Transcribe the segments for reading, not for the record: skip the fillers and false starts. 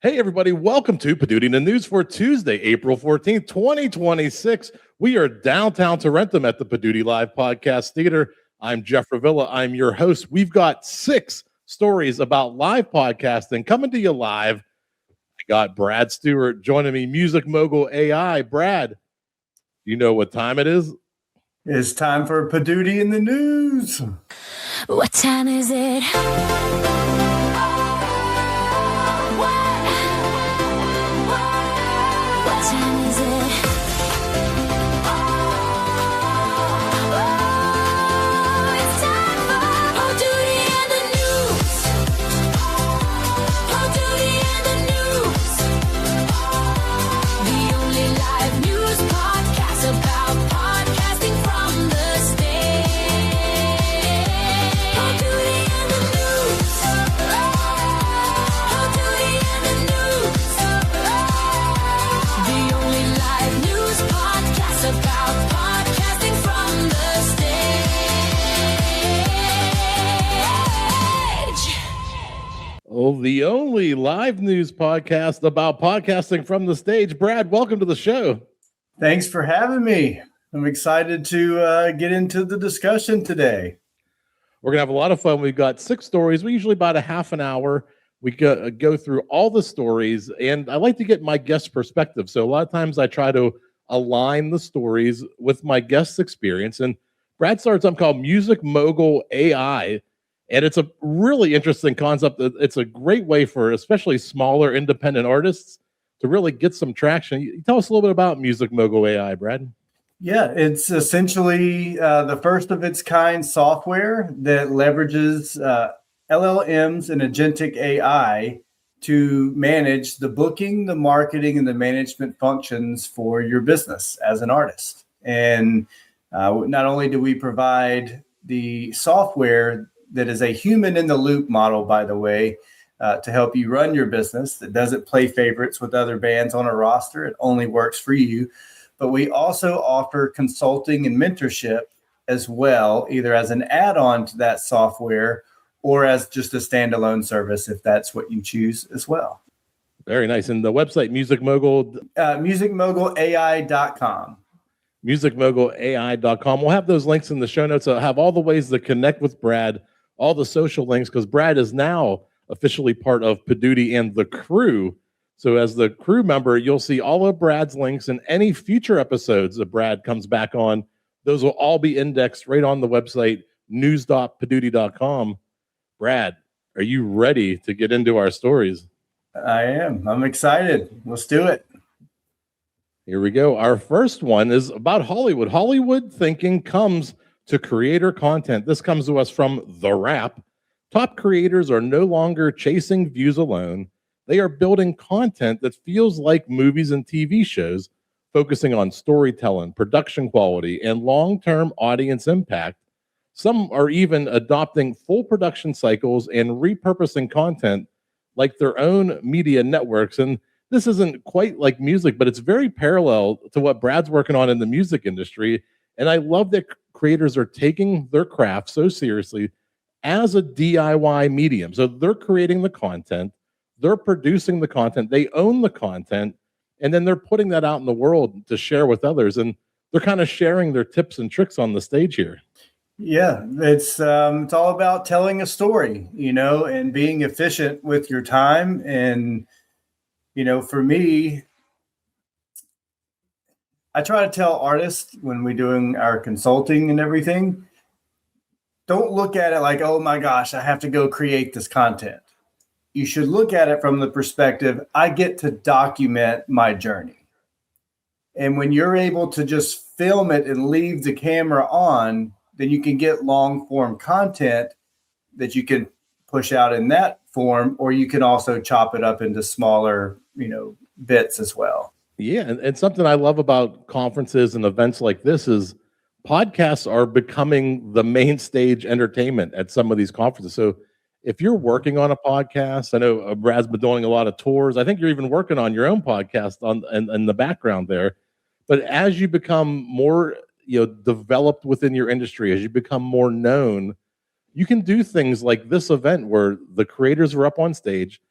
Hey, everybody, welcome to Poduty in the News for Tuesday, April 14th, 2026. We are downtown Tarentum at the Poduty Live Podcast Theater. I'm Jeff Revilla. I'm your host. We've got 6 stories about live podcasting coming to you live. I got Brad Stewart joining me, Music Mogul AI. Brad, you know what time it is? It's time for Poduty in the News. What time is it? What time is it? Oh, it's time for Poduty in the News. Poduty in the News. The only live news podcast about podcasting from the stage. Poduty in the News. Poduty in the News. The only live news podcast about podcasting from the stage. Oh, the only live news podcast about podcasting from the stage. Brad, welcome to the show. Thanks for having me. I'm excited to get into the discussion today. We're going to have a lot of fun. We've got 6 stories. We usually about a half an hour. We go through all the stories, and I like to get my guest perspective. So a lot of times I try to align the stories with my guest's experience. And Brad started something called Music Mogul AI, and it's a really interesting concept. It's a great way for especially smaller independent artists to really get some traction. You tell us a little bit about Music Mogul AI, Brad. Yeah, it's essentially the first of its kind software that leverages LLMs and Agentic AI to manage the booking, the marketing, and the management functions for your business as an artist. And not only do we provide the software that is a human in the loop model, by the way, to help you run your business, that doesn't play favorites with other bands on a roster. It only works for you. But we also offer consulting and mentorship as well, either as an add-on to that software or as just a standalone service, if that's what you choose as well. Very nice. And the website, Music Mogul. MusicMogulAI.com. MusicMogulAI.com. We'll have those links in the show notes. I'll have all the ways to connect with Brad, all the social links, because Brad is now officially part of Poduty and the crew. So as the crew member, you'll see all of Brad's links, and any future episodes that Brad comes back on, those will all be indexed right on the website, news.poduty.com. Brad, are you ready to get into our stories? I am. I'm excited. Let's do it. Here we go. Our first one is about Hollywood. Hollywood thinking comes to creator content. This comes to us from The Wrap. Top creators are no longer chasing views alone. They are building content that feels like movies and TV shows, focusing on storytelling, production quality, and long-term audience impact. Some are even adopting full production cycles and repurposing content like their own media networks. And this isn't quite like music, but it's very parallel to what Brad's working on in the music industry. And I love that creators are taking their craft so seriously as a DIY medium. So they're creating the content, they're producing the content, they own the content, and then they're putting that out in the world to share with others. And they're kind of sharing their tips and tricks on the stage here. Yeah, it's all about telling a story, and being efficient with your time. And, for me, I try to tell artists when we're doing our consulting and everything, don't look at it like, oh my gosh, I have to go create this content. You should look at it from the perspective, I get to document my journey. And when you're able to just film it and leave the camera on, then you can get long form content that you can push out in that form, or you can also chop it up into smaller, bits as well. Yeah. And something I love about conferences and events like this is podcasts are becoming the main stage entertainment at some of these conferences. So if you're working on a podcast, I know Brad's been doing a lot of tours. I think you're even working on your own podcast in the background there. But as you become more developed within your industry, as you become more known, you can do things like this event where the creators are up on stage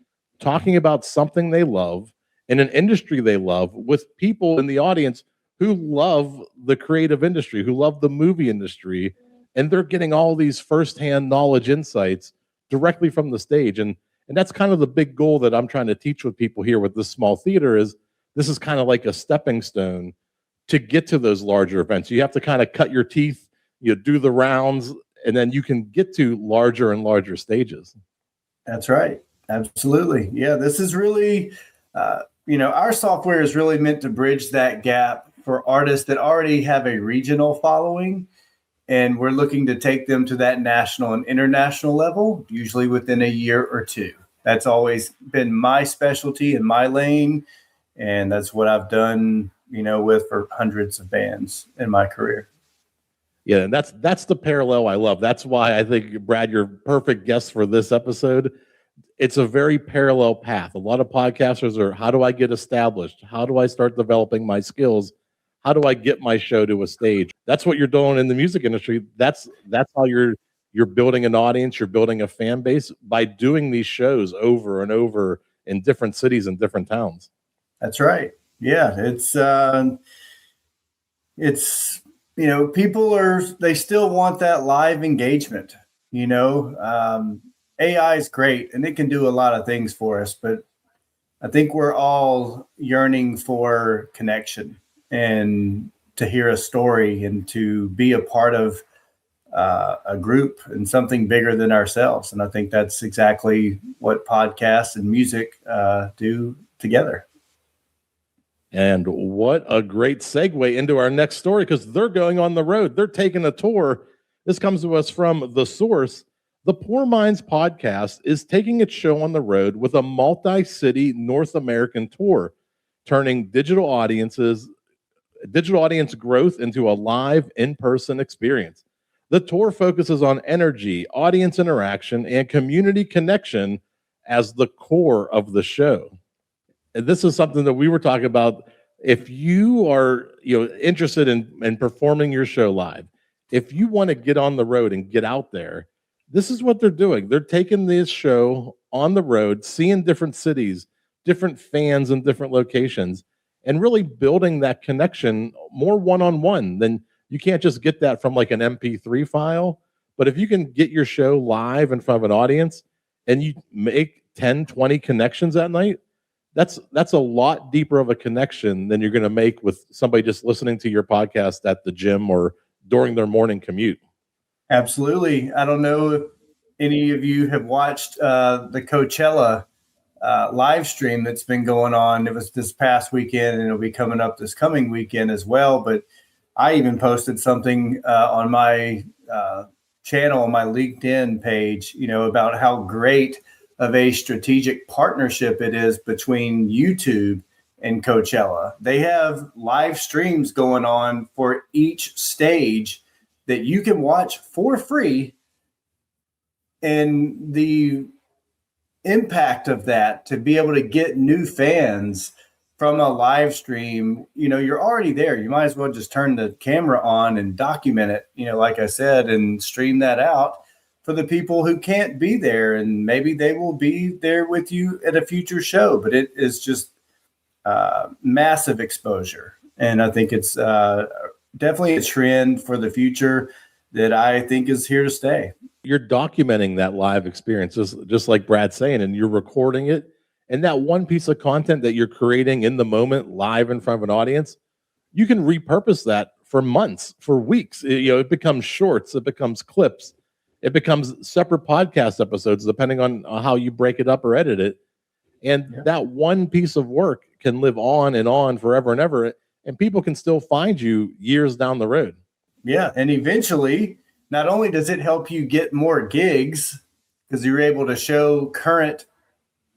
talking about something they love in an industry they love with people in the audience who love the creative industry, who love the movie industry, and they're getting all these firsthand knowledge insights directly from the stage. And that's kind of the big goal that I'm trying to teach with people here with this small theater is this is kind of like a stepping stone to get to those larger events. You have to kind of cut your teeth, do the rounds, and then you can get to larger and larger stages. That's right. Absolutely. Yeah, this is really, our software is really meant to bridge that gap for artists that already have a regional following. And we're looking to take them to that national and international level, usually within a year or two. That's always been my specialty in my lane. And that's what I've done, with for hundreds of bands in my career. Yeah, and that's the parallel I love. That's why I think, Brad, you're perfect guest for this episode. It's a very parallel path. A lot of podcasters are, how do I get established? How do I start developing my skills? How do I get my show to a stage? That's what you're doing in the music industry. That's how you're building an audience, you're building a fan base by doing these shows over and over in different cities and different towns. That's right. Yeah, it's people they still want that live engagement. AI is great and it can do a lot of things for us, but I think we're all yearning for connection and to hear a story and to be a part of a group and something bigger than ourselves. And I think that's exactly what podcasts and music do together. And what a great segue into our next story, because they're going on the road. They're taking a tour. This comes to us from The Source. The Poor Minds podcast is taking its show on the road with a multi-city North American tour, turning digital audience growth into a live in-person experience. The tour focuses on energy, audience interaction, and community connection as the core of the show. And this is something that we were talking about. If you are interested in performing your show live, if you want to get on the road and get out there, this is what they're doing. They're taking this show on the road, seeing different cities, different fans in different locations, and really building that connection more one-on-one. Then you can't just get that from like an MP3 file. But if you can get your show live in front of an audience and you make 10, 20 connections that night, that's a lot deeper of a connection than you're going to make with somebody just listening to your podcast at the gym or during their morning commute. Absolutely. I don't know if any of you have watched the Coachella live stream that's been going on. It was this past weekend and it'll be coming up this coming weekend as well. But I even posted something on my channel, on my LinkedIn page, about how great of a strategic partnership it is between YouTube and Coachella. They have live streams going on for each stage that you can watch for free. And the impact of that, to be able to get new fans from a live stream, you're already there. You might as well just turn the camera on and document it, like I said, and stream that out for the people who can't be there. And maybe they will be there with you at a future show, but it is just massive exposure. And I think it's definitely a trend for the future that I think is here to stay. You're documenting that live experience, just like Brad's saying, and you're recording it. And that one piece of content that you're creating in the moment, live in front of an audience, you can repurpose that for months, for weeks. It becomes shorts, it becomes clips, it becomes separate podcast episodes, depending on how you break it up or edit it. And that one piece of work can live on and on forever and ever. And people can still find you years down the road. Yeah. And eventually, not only does it help you get more gigs, because you're able to show current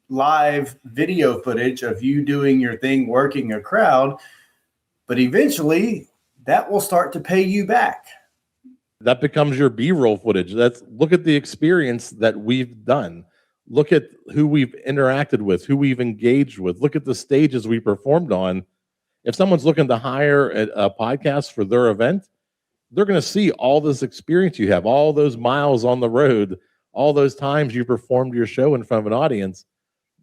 live video footage of you doing your thing, working a crowd, but eventually that will start to pay you back. That becomes your B-roll footage. Look at the experience that we've done. Look at who we've interacted with, who we've engaged with. Look at the stages we performed on. If someone's looking to hire a podcast for their event, they're going to see all this experience you have, all those miles on the road, all those times you performed your show in front of an audience.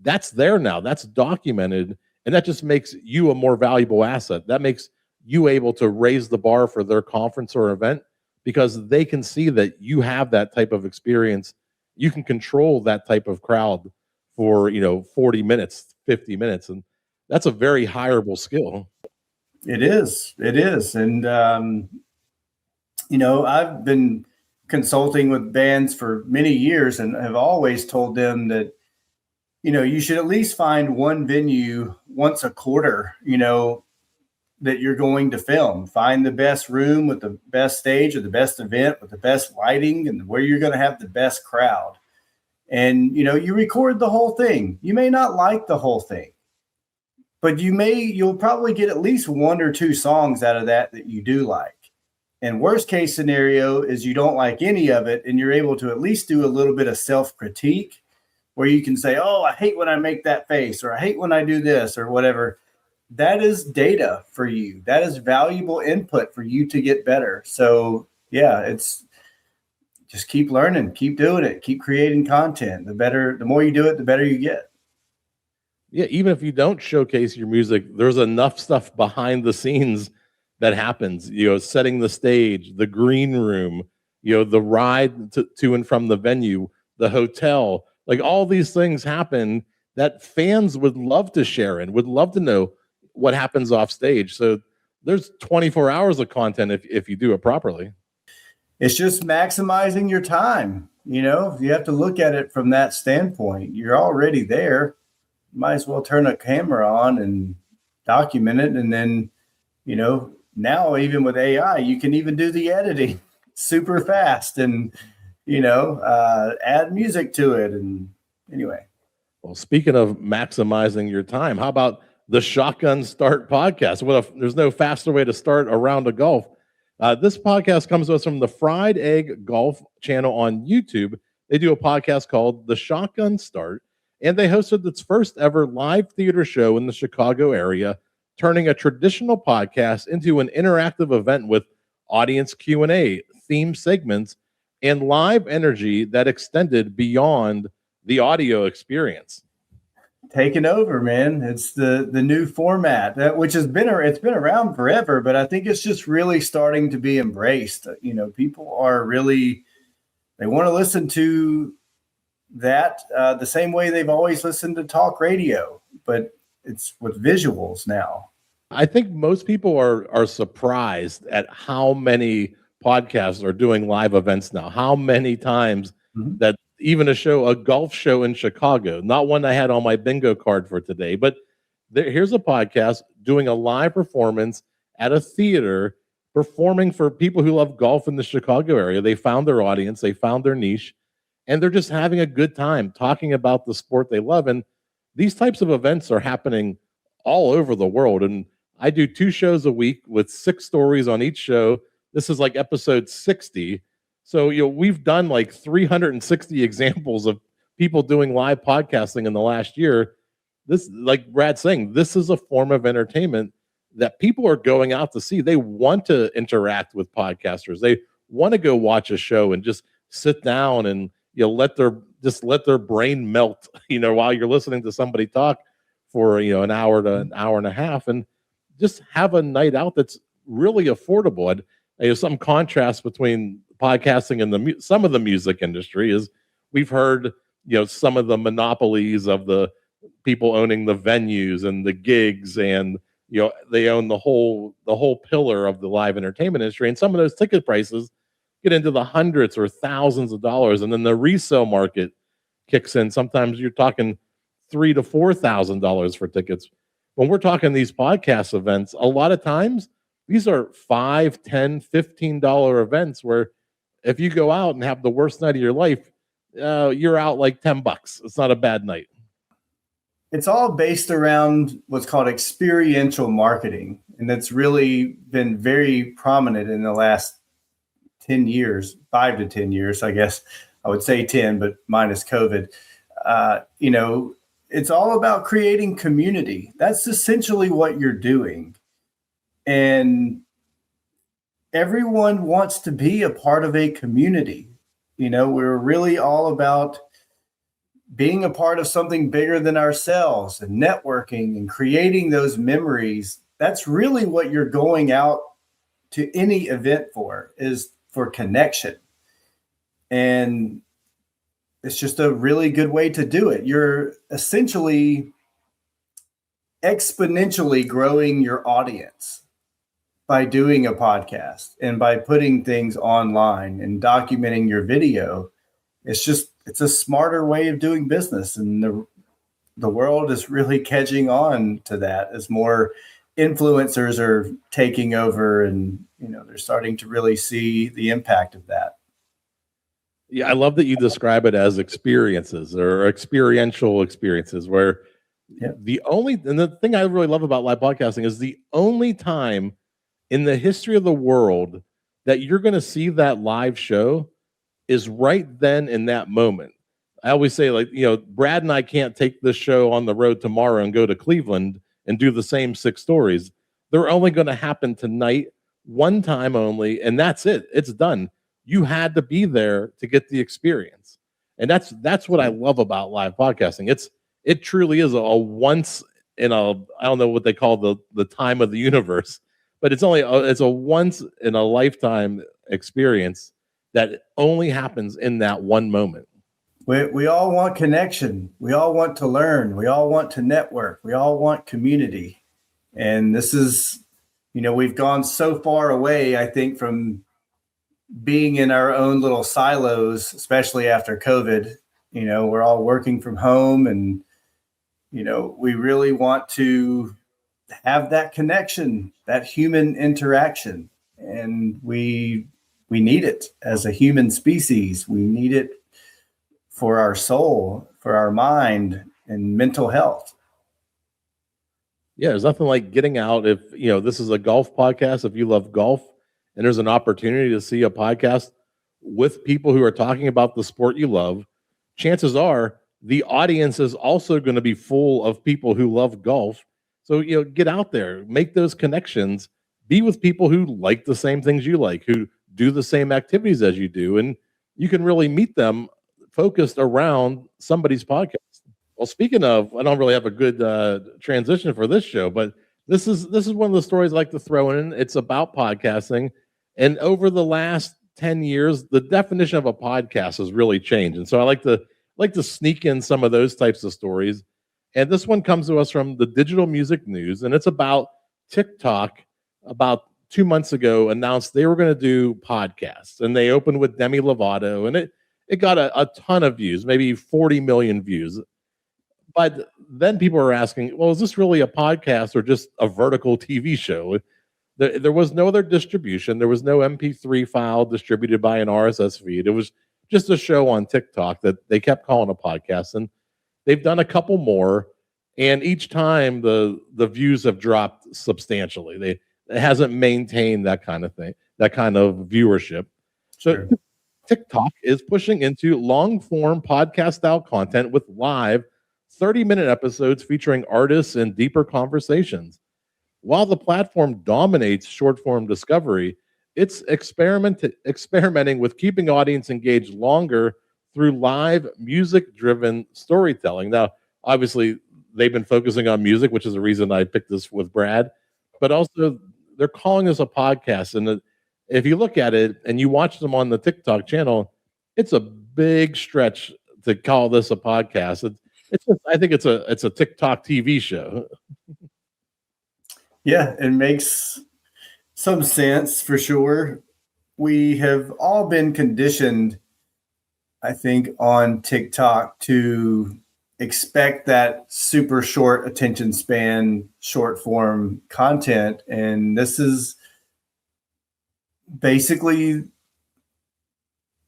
that's there now. That's documented. And that just makes you a more valuable asset. That makes you able to raise the bar for their conference or event because they can see that you have that type of experience. You can control that type of crowd for, 40 minutes, 50 minutes. And that's a very hireable skill. It is. It is. And, I've been consulting with bands for many years and have always told them that, you should at least find one venue once a quarter, that you're going to film. Find the best room with the best stage or the best event with the best lighting and where you're going to have the best crowd. And, you record the whole thing. You may not like the whole thing, but you'll probably get at least one or two songs out of that you do like. And worst case scenario is you don't like any of it and you're able to at least do a little bit of self-critique where you can say, oh, I hate when I make that face, or I hate when I do this, or whatever. That is data for you. That is valuable input for you to get better. So yeah, it's just keep learning, keep doing it, keep creating content. The more you do it, the better you get. Yeah, even if you don't showcase your music, there's enough stuff behind the scenes that happens, setting the stage, the green room, the ride to and from the venue, the hotel, like all these things happen that fans would love to share and would love to know what happens off stage. So there's 24 hours of content if you do it properly. It's just maximizing your time. You have to look at it from that standpoint. You're already there. You might as well turn a camera on and document it. And then, now even with AI, you can even do the editing super fast and, add music to it. And anyway. Well, speaking of maximizing your time, how about the Shotgun Start podcast? Well, if there's no faster way to start a round of golf. This podcast comes to us from the Fried Egg Golf channel on YouTube. They do a podcast called The Shotgun Start, and they hosted its first ever live theater show in the Chicago area, turning a traditional podcast into an interactive event with audience Q&A, theme segments, and live energy that extended beyond the audio experience. Taking over, man. It's the new format which has been around forever, but I think it's just really starting to be embraced. People are really, they want to listen to that the same way they've always listened to talk radio, but it's with visuals now. I think most people are surprised at how many podcasts are doing live events now. How many times that even a golf show in Chicago, not one I had on my bingo card for today, but here's a podcast doing a live performance at a theater, performing for people who love golf in the Chicago area. They found their audience, they found their niche, and they're just having a good time talking about the sport they love. And these types of events are happening all over the world. And I do 2 shows a week with 6 stories on each show. This is like episode 60. So, we've done like 360 examples of people doing live podcasting in the last year. This, like Brad's saying, this is a form of entertainment that people are going out to see. They want to interact with podcasters. They want to go watch a show and just sit down and, let their brain melt, while you're listening to somebody talk for, an hour to an hour and a half, and just have a night out that's really affordable. And some contrast between podcasting and some of the music industry is we've heard, some of the monopolies of the people owning the venues and the gigs, and they own the whole pillar of the live entertainment industry. And some of those ticket prices get into the hundreds or thousands of dollars, and then the resale market kicks in. Sometimes you're talking $3,000 to $4,000 for tickets. When we're talking these podcast events, a lot of times these are $5, $10, $15 events where if you go out and have the worst night of your life, you're out like $10. It's not a bad night. It's all based around what's called experiential marketing. And that's really been very prominent in the last 10 years, 5 to 10 years, I guess. I would say 10, but minus COVID. It's all about creating community. That's essentially what you're doing. And everyone wants to be a part of a community. We're really all about being a part of something bigger than ourselves and networking and creating those memories. That's really what you're going out to any event for, is for connection. And it's just a really good way to do it. You're essentially exponentially growing your audience by doing a podcast and by putting things online and documenting your video. It's a smarter way of doing business. And the world is really catching on to that as more influencers are taking over, and they're starting to really see the impact of that. Yeah, I love that you describe it as experiences or experiential experiences, where Yeah. the thing I really love about live podcasting is the only time in the history of the world that you're going to see that live show is right then in that moment. I always say, like, Brad and I can't take this show on the road tomorrow and go to Cleveland and do the same 6 stories. They're only going to happen tonight, one time only, and that's it. It's done. You had to be there to get the experience. And that's what I love about live podcasting. It truly is a once in a, I don't know what they call the time of the universe, but it's a once in a lifetime experience that only happens in that one moment. We all want connection. We all want to learn. We all want to network. We all want community. And this is, we've gone so far away, I think, from being in our own little silos, especially after COVID. We're all working from home, and, we really want to have that connection, that human interaction. And we need it as a human species. We need it for our soul, for our mind, and mental health. Yeah, there's nothing like getting out. If this is a golf podcast, if you love golf and there's an opportunity to see a podcast with people who are talking about the sport you love, chances are the audience is also going to be full of people who love golf. So get out there, make those connections, be with people who like the same things you like, who do the same activities as you do, and you can really meet them focused around somebody's podcast. Well, speaking of, I don't really have a good transition for this show, but this is one of the stories I like to throw in. It's about podcasting, and over the last 10 years, the definition of a podcast has really changed. And so I like to sneak in some of those types of stories. And this one comes to us from the Digital Music News, and it's about TikTok. About 2 months ago, announced they were going to do podcasts, and they opened with Demi Lovato, and it got a ton of views, maybe 40 million views. But then people were asking, well, is this really a podcast or just a vertical TV show? There was no other distribution. There was no MP3 file distributed by an RSS feed. It was just a show on TikTok that they kept calling a podcast. And they've done a couple more, and each time the views have dropped substantially. It hasn't maintained that kind of thing, that kind of viewership. So sure. TikTok is pushing into long-form podcast-style content with live 30-minute episodes featuring artists and deeper conversations. While the platform dominates short-form discovery, it's experimenting with keeping audience engaged longer through live music-driven storytelling. Now, obviously, they've been focusing on music, which is the reason I picked this with Brad, but also they're calling this a podcast. And if you look at it and you watch them on the TikTok channel, it's a big stretch to call this a podcast. I think it's a TikTok TV show. Yeah, it makes some sense for sure. We have all been conditioned, I think, on TikTok to expect that super short attention span, short form content. And this is basically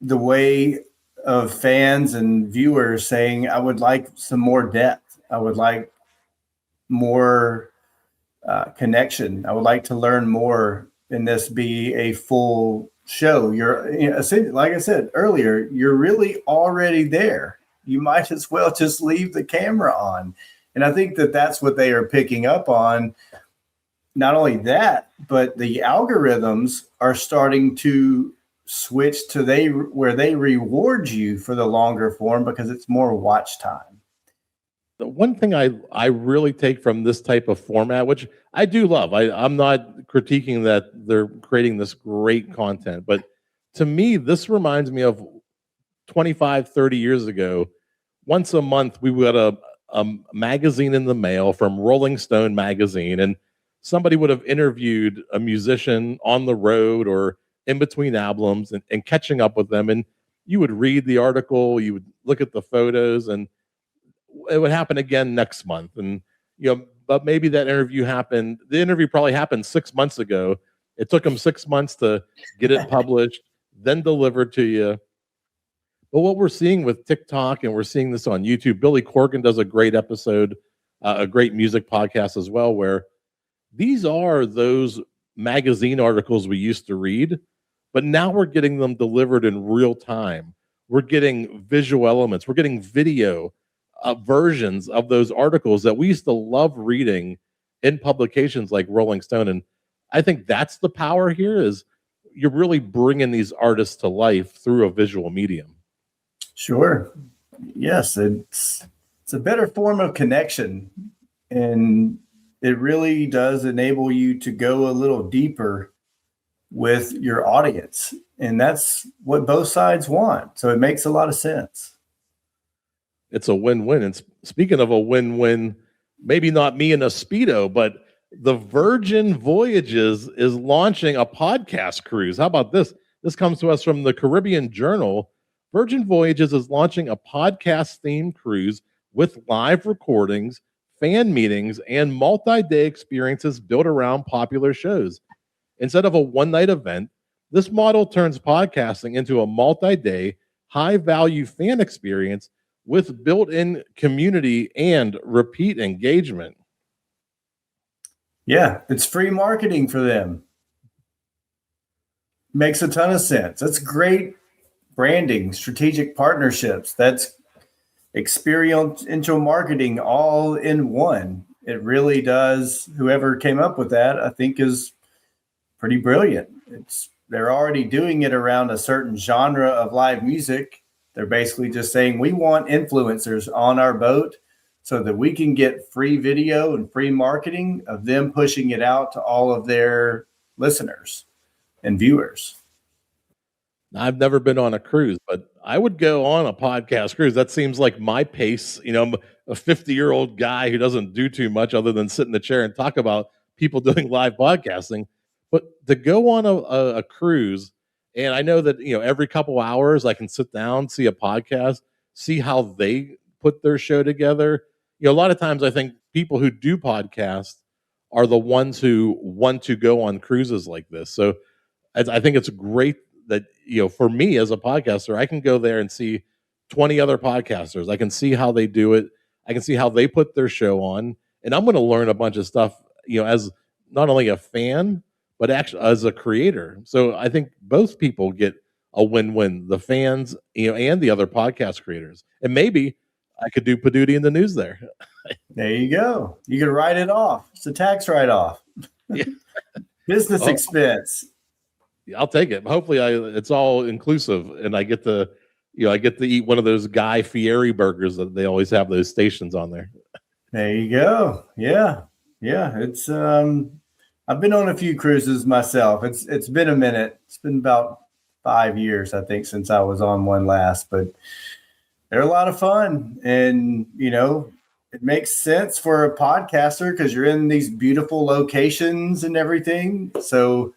the way of fans and viewers saying, I would like some more depth. I would like more connection. I would like to learn more and this be a full show. Like I said earlier, you're really already there. You might as well just leave the camera on. And I think that's what they are picking up on. Not only that, but the algorithms are starting to switch to where they reward you for the longer form because it's more watch time. The one thing I really take from this type of format, which I do love, I'm not critiquing that they're creating this great content, but to me, this reminds me of 25, 30 years ago. Once a month, we would a magazine in the mail from Rolling Stone magazine, and somebody would have interviewed a musician on the road or in between albums and catching up with them. And you would read the article, you would look at the photos, and it would happen again next month. And, but maybe that interview happened, the interview probably happened 6 months ago. It took them 6 months to get it published, then delivered to you. But what we're seeing with TikTok, and we're seeing this on YouTube, Billy Corgan does a great episode, a great music podcast as well, where these are those magazine articles we used to read, but now we're getting them delivered in real time. We're getting visual elements. We're getting video versions of those articles that we used to love reading in publications like Rolling Stone. And I think that's the power here, is you're really bringing these artists to life through a visual medium. Sure. Yes, it's a better form of connection, and it really does enable you to go a little deeper with your audience, and that's what both sides want. So it makes a lot of sense. It's a win-win. And speaking of a win-win, maybe not me in a Speedo, but the Virgin Voyages is launching a podcast cruise. How about this? This comes to us from the Caribbean Journal. Virgin Voyages is launching a podcast-themed cruise with live recordings, fan meetings, and multi-day experiences built around popular shows. Instead of a one-night event, this model turns podcasting into a multi-day, high-value fan experience with built-in community and repeat engagement. Yeah, it's free marketing for them. Makes a ton of sense. That's great branding, strategic partnerships. That's experiential marketing all in one. It really does. Whoever came up with that, I think, is pretty brilliant. They're already doing it around a certain genre of live music. They're basically just saying, we want influencers on our boat so that we can get free video and free marketing of them pushing it out to all of their listeners and viewers. I've never been on a cruise, but I would go on a podcast cruise. That seems like my pace. I'm a 50-year-old guy who doesn't do too much other than sit in the chair and talk about people doing live podcasting. But to go on a cruise, and I know that every couple hours I can sit down, see a podcast, see how they put their show together. A lot of times I think people who do podcasts are the ones who want to go on cruises like this. So I think it's great that, for me as a podcaster, I can go there and see 20 other podcasters. I can see how they do it. I can see how they put their show on, and I'm going to learn a bunch of stuff, as not only a fan, but actually as a creator. So I think both people get a win-win, the fans, and the other podcast creators. And maybe I could do Poduty in the news there. There you go. You can write it off. It's a tax write-off. Yeah. Business expense. I'll take it. Hopefully it's all inclusive, and I get to eat one of those Guy Fieri burgers that they always have those stations on there. There you go. Yeah. It's I've been on a few cruises myself. It's been a minute. It's been about 5 years, I think, since I was on one last, but they're a lot of fun. And it makes sense for a podcaster because you're in these beautiful locations and everything. So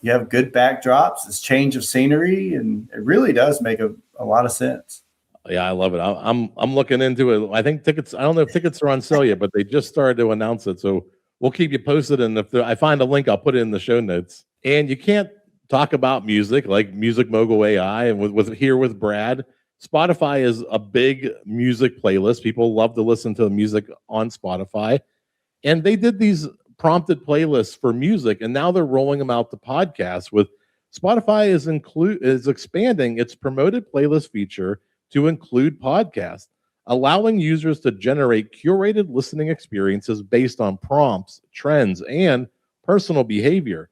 you have good backdrops, it's change of scenery, and it really does make a lot of sense. Yeah, I love it. I'm looking into it. I think tickets. I don't know if tickets are on sale yet, but they just started to announce it. So we'll keep you posted. And if I find a link, I'll put it in the show notes. And you can't talk about music like Music Mogul AI and with Brad. Spotify is a big music playlist. People love to listen to music on Spotify, and they did these prompted playlists for music, and now they're rolling them out to podcasts. With Spotify is expanding its promoted playlist feature to include podcasts, allowing users to generate curated listening experiences based on prompts, trends, and personal behavior.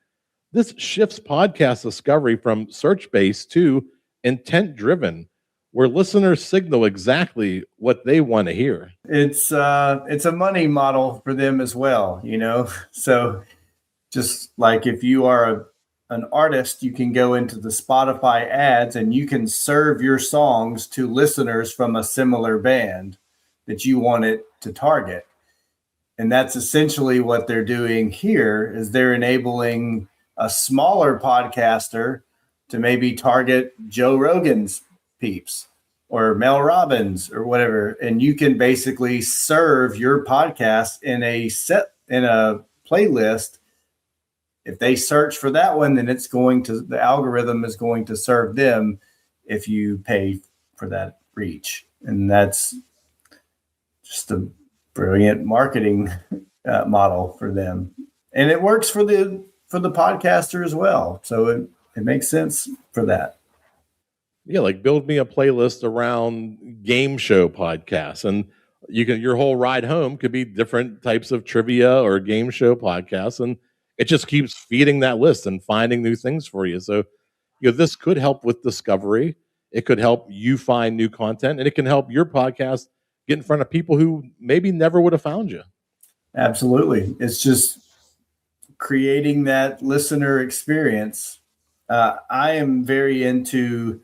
This shifts podcast discovery from search-based to intent-driven, where listeners signal exactly what they want to hear. It's a money model for them as well, you know. So just like if you are an artist, you can go into the Spotify ads and you can serve your songs to listeners from a similar band that you want it to target. And that's essentially what they're doing here is they're enabling a smaller podcaster to maybe target Joe Rogan's peeps or Mel Robbins or whatever. And you can basically serve your podcast in a playlist. If they search for that one, then the algorithm is going to serve them if you pay for that reach. And that's just a brilliant marketing model for them. And it works for the podcaster as well. So it makes sense for that. Yeah, like build me a playlist around game show podcasts, and your whole ride home could be different types of trivia or game show podcasts, and it just keeps feeding that list and finding new things for you. So, this could help with discovery. It could help you find new content, and it can help your podcast get in front of people who maybe never would have found you. Absolutely. It's just creating that listener experience. I am very into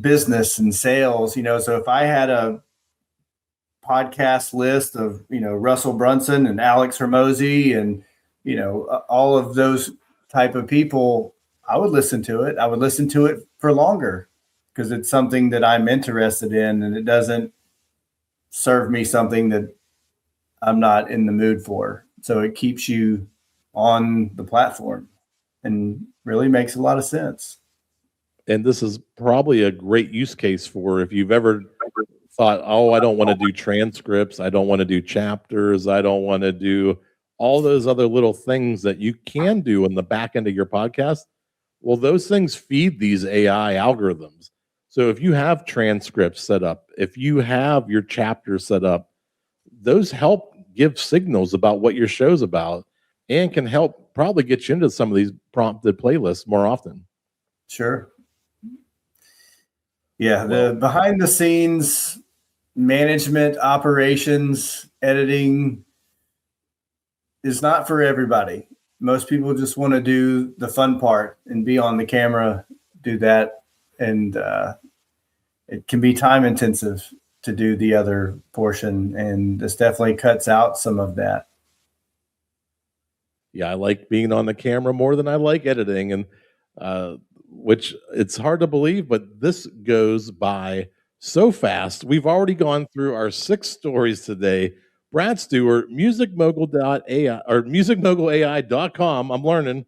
business and sales, so if I had a podcast list of, Russell Brunson and Alex Hormozy and, all of those type of people, I would listen to it. I would listen to it for longer because it's something that I'm interested in and it doesn't serve me something that I'm not in the mood for. So it keeps you on the platform and really makes a lot of sense. And this is probably a great use case for if you've ever thought, oh, I don't want to do transcripts, I don't want to do chapters, I don't want to do all those other little things that you can do in the back end of your podcast. Well, those things feed these AI algorithms. So if you have transcripts set up, if you have your chapters set up, those help give signals about what your show's about and can help probably get you into some of these prompted playlists more often. Sure. Yeah, the behind the scenes management, operations, editing is not for everybody. Most people just want to do the fun part and be on the camera, do that. And it can be time intensive to do the other portion. And this definitely cuts out some of that. Yeah, I like being on the camera more than I like editing. And which it's hard to believe, but this goes by so fast. We've already gone through our 6 stories today. Brad Stewart, musicmogul.ai or musicmoguলাই.com. I'm learning.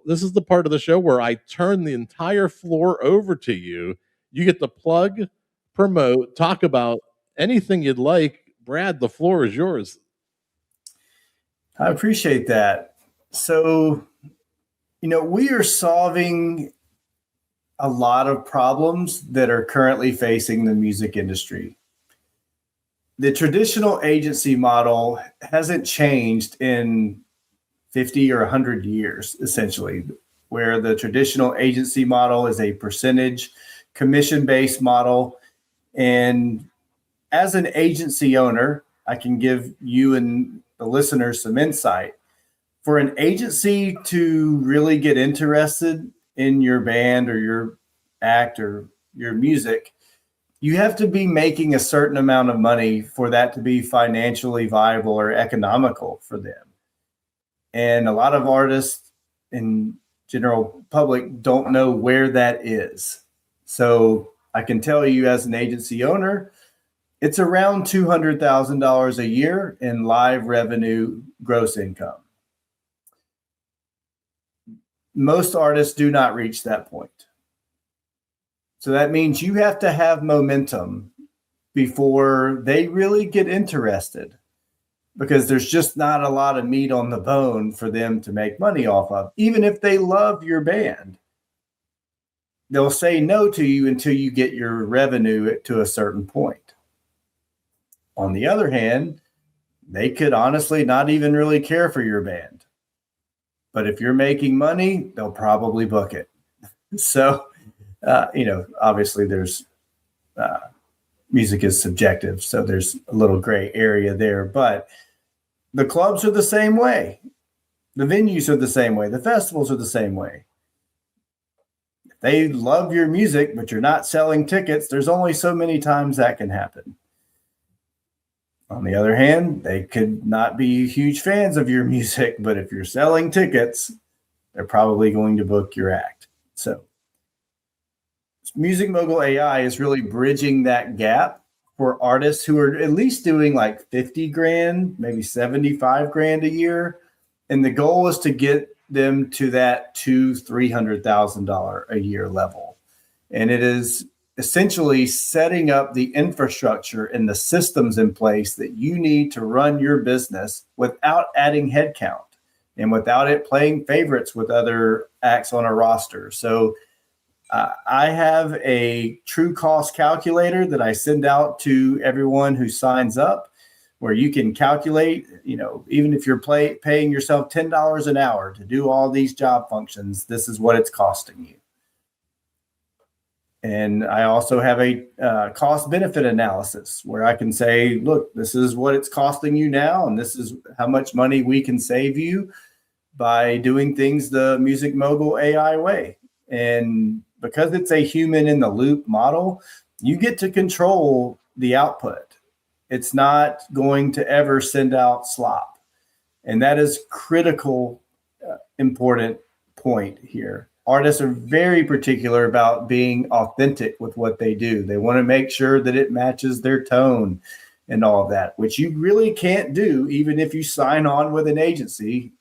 This is the part of the show where I turn the entire floor over to you. You get to plug, promote, talk about anything you'd like. Brad, the floor is yours. I appreciate that. So, we are solving a lot of problems that are currently facing the music industry. The traditional agency model hasn't changed in 50 or 100 years, essentially, where the traditional agency model is a percentage commission-based model. And as an agency owner, I can give you and the listeners some insight. For an agency to really get interested in your band or your act or your music, you have to be making a certain amount of money for that to be financially viable or economical for them. And a lot of artists in general public don't know where that is. So I can tell you as an agency owner, it's around $200,000 a year in live revenue gross income. Most artists do not reach that point. So that means you have to have momentum before they really get interested, because there's just not a lot of meat on the bone for them to make money off of. Even if they love your band, they'll say no to you until you get your revenue to a certain point. On the other hand, they could honestly not even really care for your band. But if you're making money, they'll probably book it. So, obviously there's music is subjective. So there's a little gray area there. But the clubs are the same way. The venues are the same way. The festivals are the same way. They love your music, but you're not selling tickets. There's only so many times that can happen. On the other hand, they could not be huge fans of your music, but if you're selling tickets, they're probably going to book your act. So Music Mogul AI is really bridging that gap for artists who are at least doing like 50 grand, maybe 75 grand a year. And the goal is to get them to that $200,000-$300,000 a year level. And it is essentially setting up the infrastructure and the systems in place that you need to run your business without adding headcount and without it playing favorites with other acts on a roster. So I have a true cost calculator that I send out to everyone who signs up, where you can calculate, even if you're paying yourself $10 an hour to do all these job functions, this is what it's costing you. And I also have a cost benefit analysis where I can say, look, this is what it's costing you now, and this is how much money we can save you by doing things the Music Mogul AI way. And because it's a human in the loop model, you get to control the output. It's not going to ever send out slop. And that is critical, important point here. Artists are very particular about being authentic with what they do. They want to make sure that it matches their tone and all of that, which you really can't do even if you sign on with an agency.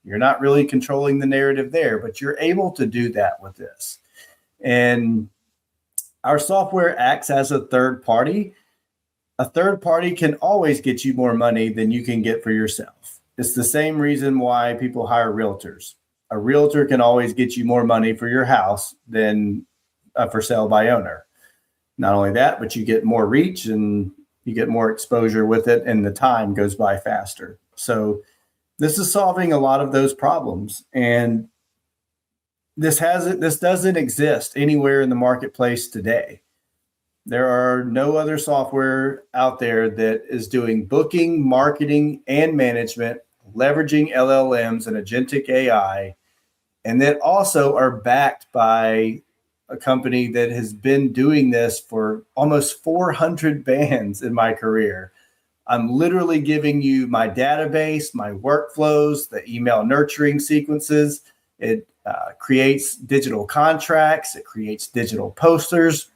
You're not really controlling the narrative there, but you're able to do that with this. And our software acts as a third party. A third party can always get you more money than you can get for yourself. It's the same reason why people hire realtors. A realtor can always get you more money for your house than a for sale by owner. Not only that, but you get more reach and you get more exposure with it, and the time goes by faster. So this is solving a lot of those problems. And this doesn't exist anywhere in the marketplace today. There are no other software out there that is doing booking, marketing, and management, leveraging LLMs and Agentic AI, and that also are backed by a company that has been doing this for almost 400 bands in my career. I'm literally giving you my database, my workflows, the email nurturing sequences. It creates digital contracts. It creates digital posters.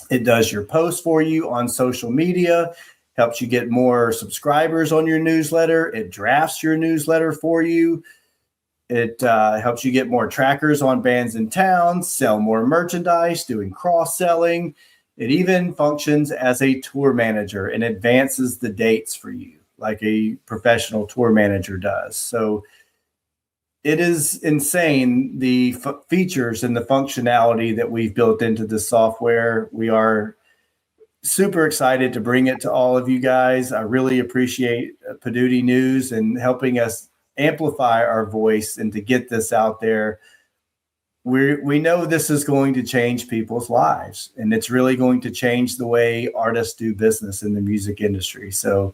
It does your posts for you on social media, helps you get more subscribers on your newsletter. It drafts your newsletter for you. It helps you get more trackers on bands in town, sell more merchandise, doing cross-selling. It even functions as a tour manager and advances the dates for you like a professional tour manager does. So it is insane, the features and the functionality that we've built into the software. We are super excited to bring it to all of you guys. I really appreciate Poduty News and helping us amplify our voice and to get this out there. We know this is going to change people's lives, and it's really going to change the way artists do business in the music industry. So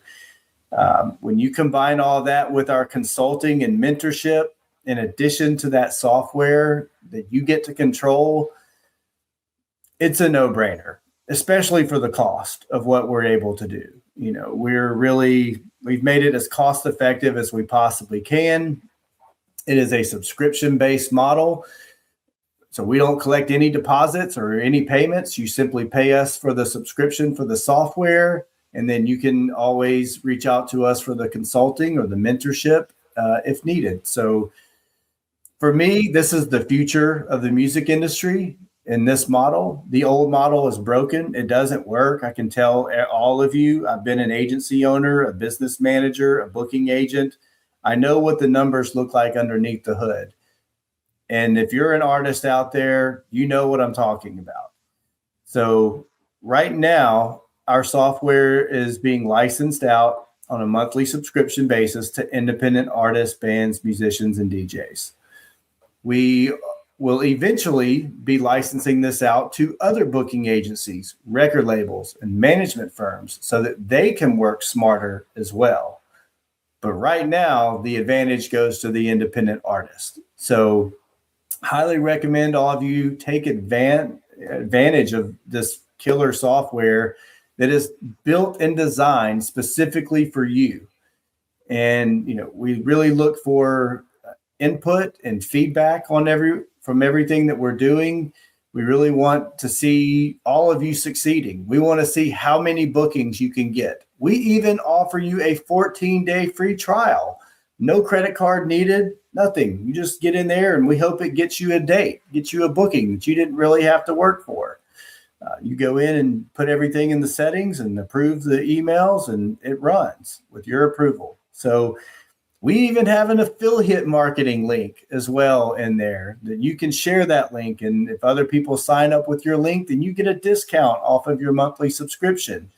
when you combine all that with our consulting and mentorship, in addition to that software that you get to control, it's a no-brainer, especially for the cost of what we're able to do. We've made it as cost effective as we possibly can. It is a subscription-based model. So we don't collect any deposits or any payments. You simply pay us for the subscription for the software, and then you can always reach out to us for the consulting or the mentorship if needed. So for me, this is the future of the music industry in this model. The old model is broken. It doesn't work. I can tell all of you, I've been an agency owner, a business manager, a booking agent. I know what the numbers look like underneath the hood. And if you're an artist out there, you know what I'm talking about. So right now, our software is being licensed out on a monthly subscription basis to independent artists, bands, musicians, and DJs. We will eventually be licensing this out to other booking agencies, record labels, and management firms so that they can work smarter as well. But right now, the advantage goes to the independent artist. So highly recommend all of you take advantage of this killer software that is built and designed specifically for you. And, we really look for input and feedback from everything that we're doing. We really want to see all of you succeeding. We want to see how many bookings you can get. We even offer you a 14-day free trial. No credit card needed, nothing. You just get in there and we hope it gets you a date, gets you a booking that you didn't really have to work for. You go in and put everything in the settings and approve the emails and it runs with your approval. So we even have an affiliate marketing link as well in there that you can share that link. And if other people sign up with your link, then you get a discount off of your monthly subscription.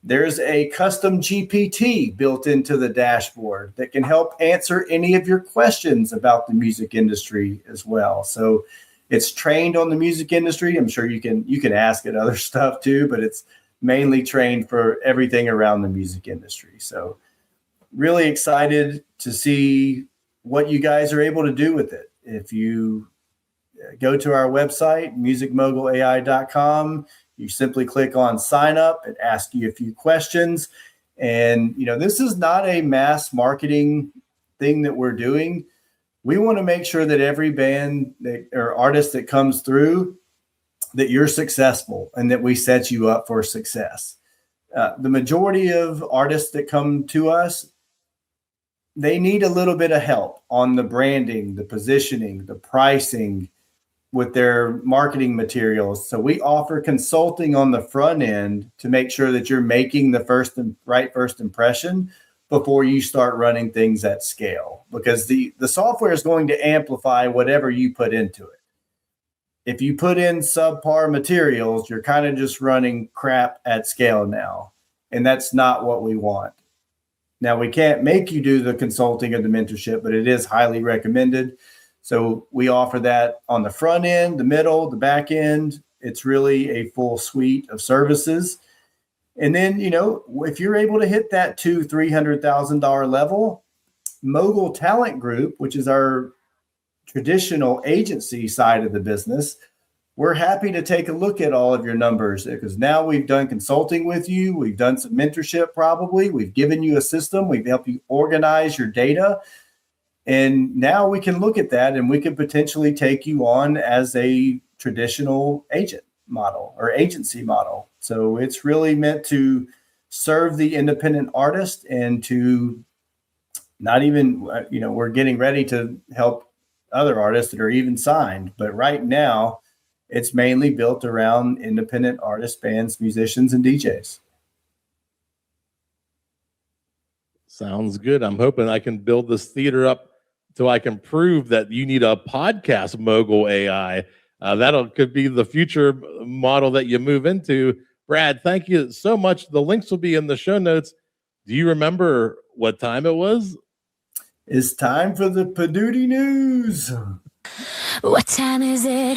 There's a custom GPT built into the dashboard that can help answer any of your questions about the music industry as well. So it's trained on the music industry. I'm sure you can ask it other stuff too, but it's mainly trained for everything around the music industry. So really excited to see what you guys are able to do with it. If you go to our website, musicmoguLai.com, you simply click on sign up. It asks you a few questions. And, this is not a mass marketing thing that we're doing. We want to make sure that every band or artist that comes through, that you're successful and that we set you up for success. The majority of artists that come to us, they need a little bit of help on the branding, the positioning, the pricing with their marketing materials. So we offer consulting on the front end to make sure that you're making the first impression before you start running things at scale, because the software is going to amplify whatever you put into it. If you put in subpar materials, you're kind of just running crap at scale now. And that's not what we want. Now, we can't make you do the consulting or the mentorship, but it is highly recommended. So we offer that on the front end, the middle, the back end. It's really a full suite of services. And then, if you're able to hit that $200,000-$300,000 level, Mogul Talent Group, which is our traditional agency side of the business, we're happy to take a look at all of your numbers, because now we've done consulting with you. We've done some mentorship probably. We've given you a system. We've helped you organize your data. And now we can look at that and we can potentially take you on as a traditional agent model or agency model. So it's really meant to serve the independent artist and to not even, we're getting ready to help other artists that are even signed. But right now, it's mainly built around independent artists, bands, musicians, and DJs. Sounds good. I'm hoping I can build this theater up so I can prove that you need a podcast Mogul AI. Could be the future model that you move into. Brad, thank you so much. The links will be in the show notes. Do you remember what time it was? It's time for the Poduty news. What time is it?